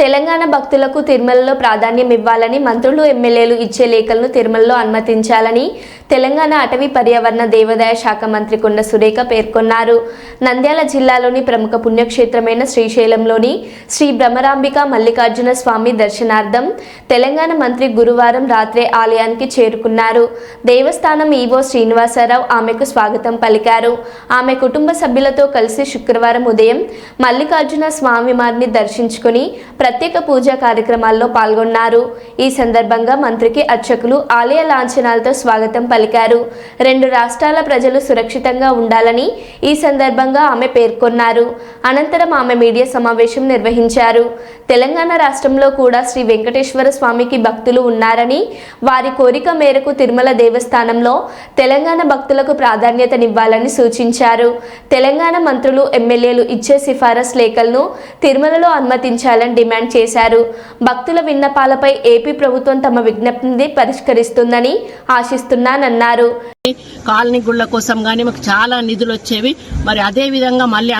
తెలంగాణ భక్తులకు తిరుమలలో ప్రాధాన్యం ఇవ్వాలని మంత్రులు ఎమ్మెల్యేలు ఇచ్చే లేఖలను తిరుమలలో అనుమతించాలని తెలంగాణ అటవీ పర్యావరణ దేవాదాయ శాఖ మంత్రి కొండ సురేఖ పేర్కొన్నారు. నంద్యాల జిల్లాలోని ప్రముఖ పుణ్యక్షేత్రమైన శ్రీశైలంలోని శ్రీ భ్రమరాంబిక మల్లికార్జున స్వామి దర్శనార్థం తెలంగాణ మంత్రి గురువారం రాత్రే ఆలయానికి చేరుకున్నారు. దేవస్థానం ఈవో శ్రీనివాసరావు ఆమెకు స్వాగతం పలికారు. ఆమె కుటుంబ సభ్యులతో కలిసి శుక్రవారం ఉదయం మల్లికార్జున స్వామి వారిని దర్శించుకుని ప్రత్యేక పూజా కార్యక్రమాల్లో పాల్గొన్నారు. ఈ సందర్భంగా మంత్రికి అర్చకులు ఆలయ లాంఛనాలతో స్వాగతం పలికారు. 2 రాష్ట్రాల ప్రజలు సురక్షితంగా ఉండాలని ఈ సందర్భంగా ఆమె పేర్కొన్నారు. అనంతరం ఆమె మీడియా సమావేశం నిర్వహించారు. తెలంగాణ రాష్ట్రంలో కూడా శ్రీ వెంకటేశ్వర స్వామికి భక్తులు ఉన్నారని, వారి కోరిక మేరకు తిరుమల దేవస్థానంలో తెలంగాణ భక్తులకు ప్రాధాన్యతనివ్వాలని సూచించారు. తెలంగాణ మంత్రులు ఎమ్మెల్యేలు ఇచ్చే సిఫారసు లేఖలను తిరుమలలో అనుమతించాలని డిమాండ్ చేశారు. భక్తుల విన్నపాలపై ఏపీ ప్రభుత్వం తమ విజ్ఞప్తిని పరిష్కరిస్తుందని ఆశిస్తున్నానన్నారు. కాలనీ గుళ్ళ కోసం కానీ మాకు చాలా నిధులు వచ్చేవి. మరి అదే విధంగా మళ్ళీ